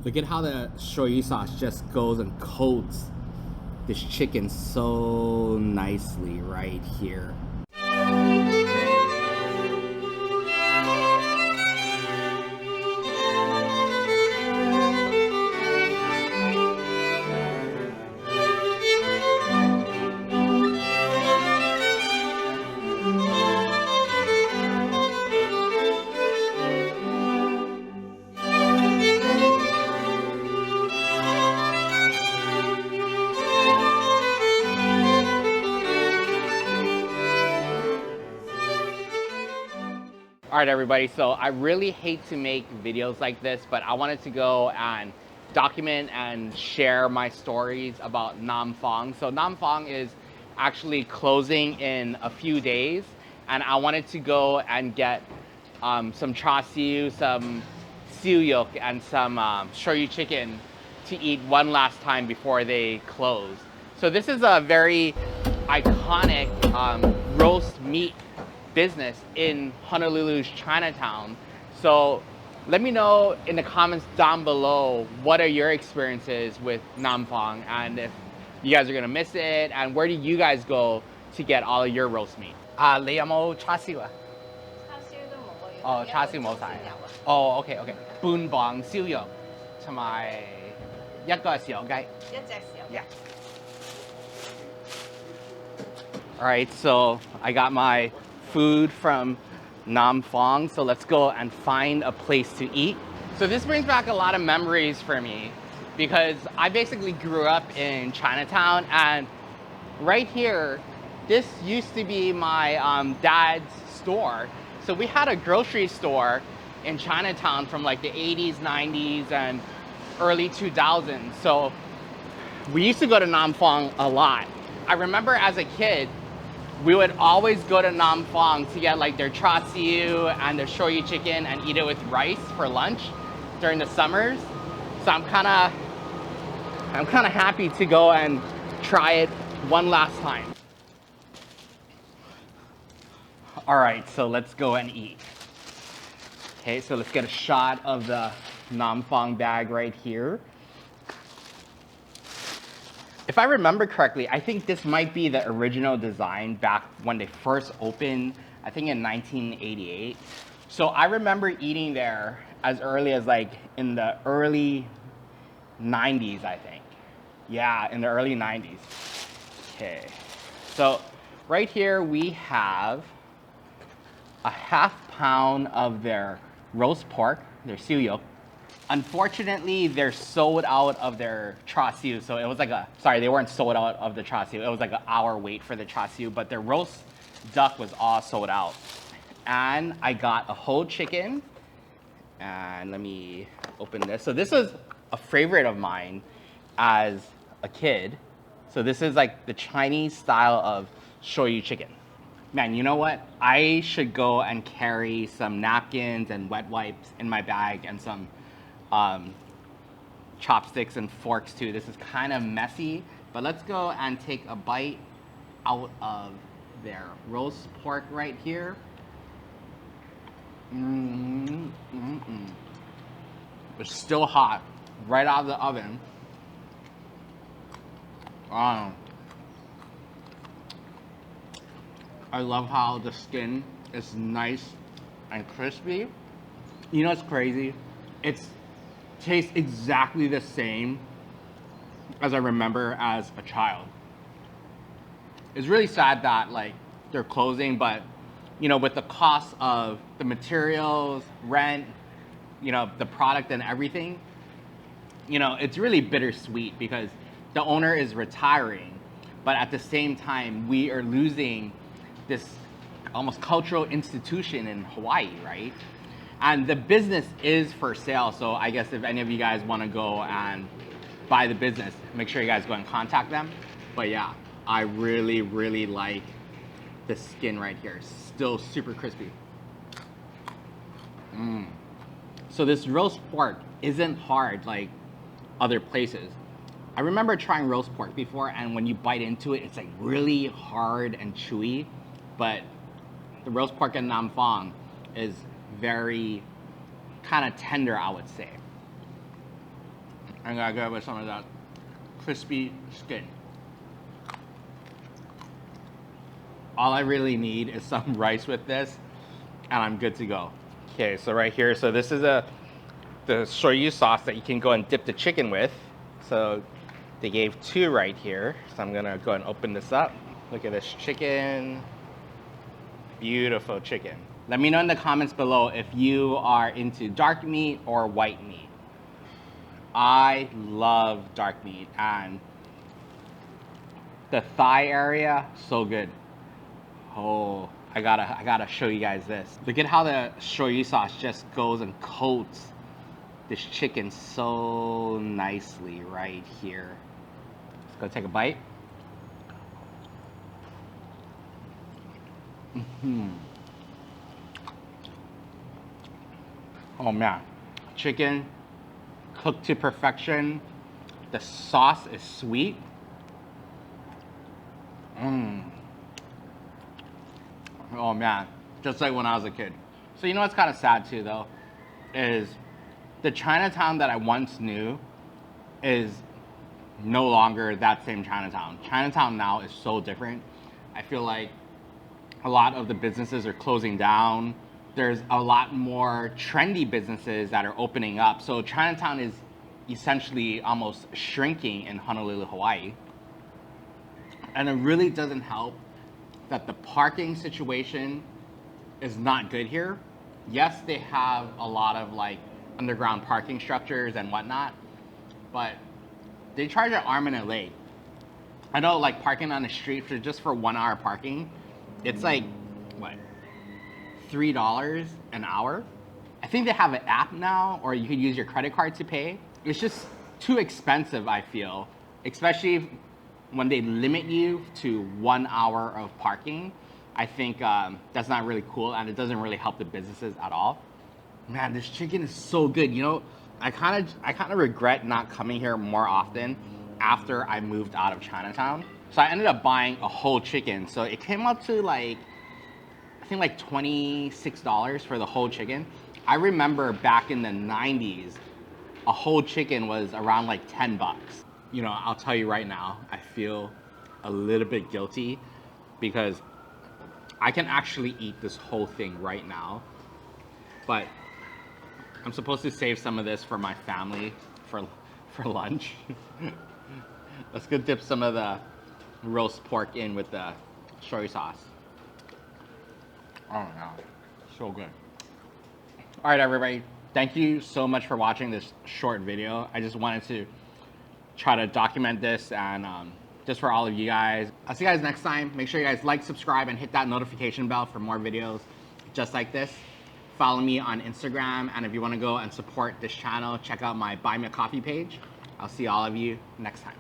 Look at how the shoyu sauce just goes and coats this chicken so nicely right here. All right, everybody, so I really hate to make videos like this, but I wanted to go and document and share my stories about Nam Fong. So Nam Fong is actually closing in a few days, and I wanted to go and get some char siu, some siu yok, and some shoyu chicken to eat one last time before they close. So this is a very iconic roast meat business in Honolulu's Chinatown. So let me know in the comments down below, what are your experiences with Nam Fong, and if you guys are gonna miss it, and where do you guys go to get all of your roast meat? 你有冇叉燒啊？叉燒都冇啊，哦，叉燒冇晒。哦，OK OK，半磅燒肉同埋一個豉油雞。一隻豉油雞。All right, so I got my food from Nam Fong, so let's go and find a place to eat. So this brings back a lot of memories for me because I basically grew up in Chinatown, and right here, this used to be my dad's store. So we had a grocery store in Chinatown from like the 80s, 90s, and early 2000s. So we used to go to Nam Fong a lot. I remember as a kid, we would always go to Nam Fong to get like their char siu and their shoyu chicken and eat it with rice for lunch during the summers. So I'm kind of happy to go and try it one last time. All right, so let's go and eat. Okay, so let's get a shot of the Nam Fong bag right here. If I remember correctly, I think this might be the original design back when they first opened, I think in 1988. So I remember eating there as early as like in the early 90s, I think. Yeah, in the early 90s. Okay, so right here we have a ½ pound of their roast pork, their siu yok. Unfortunately, they're sold out of their char siu. So it was like sorry, they weren't sold out of the char siu. It was like an hour wait for the char siu, but their roast duck was all sold out. And I got a whole chicken. And let me open this. So this was a favorite of mine as a kid. So this is like the Chinese style of shoyu chicken. Man, you know what? I should go and carry some napkins and wet wipes in my bag and some chopsticks and forks too. This is kind of messy, but let's go and take a bite out of their roast pork right here. It's still hot, right out of the oven. I love how the skin is nice and crispy. You know what's crazy? It tastes exactly the same as I remember as a child. It's really sad that like they're closing, but you know, with the cost of the materials, rent, you know, the product and everything, you know, it's really bittersweet because the owner is retiring, but at the same time, we are losing this almost cultural institution in Hawaii, right? And the business is for sale, so I guess if any of you guys want to go and buy the business, make sure you guys go and contact them. But yeah, I really, really like the skin right here. Still super crispy. So this roast pork isn't hard like other places. I remember trying roast pork before, and when you bite into it, it's like really hard and chewy. But the roast pork in Nam Fong is very kind of tender, I would say. I'm gonna go with some of that crispy skin. All I really need is some rice with this, and I'm good to go. Okay, so right here, so this is the shoyu sauce that you can go and dip the chicken with. So they gave 2 right here. So I'm gonna go and open this up. Look at this chicken. Beautiful chicken. Let me know in the comments below if you are into dark meat or white meat. I love dark meat, and the thigh area, so good. Oh, I gotta show you guys this. Look at how the shoyu sauce just goes and coats this chicken so nicely right here. Let's go take a bite. Oh man, chicken cooked to perfection. The sauce is sweet. Oh man, just like when I was a kid. So you know what's kind of sad too though, is the Chinatown that I once knew is no longer that same Chinatown. Chinatown now is so different. I feel like a lot of the businesses are closing down. There's a lot more trendy businesses that are opening up. So Chinatown is essentially almost shrinking in Honolulu, Hawaii. And it really doesn't help that the parking situation is not good here. Yes, they have a lot of like underground parking structures and whatnot, but they charge an arm and a leg. I know like parking on the street for just for 1 hour parking, it's like, what, $3 an hour? I think they have an app now, or you could use your credit card to pay. It's just too expensive, I feel, especially when they limit you to 1 hour of parking. I think that's not really cool, and it doesn't really help the businesses at all. Man, this chicken is so good. You know, I kind of regret not coming here more often after I moved out of Chinatown. So I ended up buying a whole chicken. So it came up to like, I think like $26 for the whole chicken. I remember back in the 90s, a whole chicken was around like 10 bucks. You know, I'll tell you right now, I feel a little bit guilty because I can actually eat this whole thing right now, but I'm supposed to save some of this for my family for lunch. Let's go dip some of the roast pork in with the shoyu sauce. Oh no, so good. All right, everybody. Thank you so much for watching this short video. I just wanted to try to document this and just for all of you guys. I'll see you guys next time. Make sure you guys like, subscribe, and hit that notification bell for more videos just like this. Follow me on Instagram, and if you want to go and support this channel, check out my Buy Me a Coffee page. I'll see all of you next time.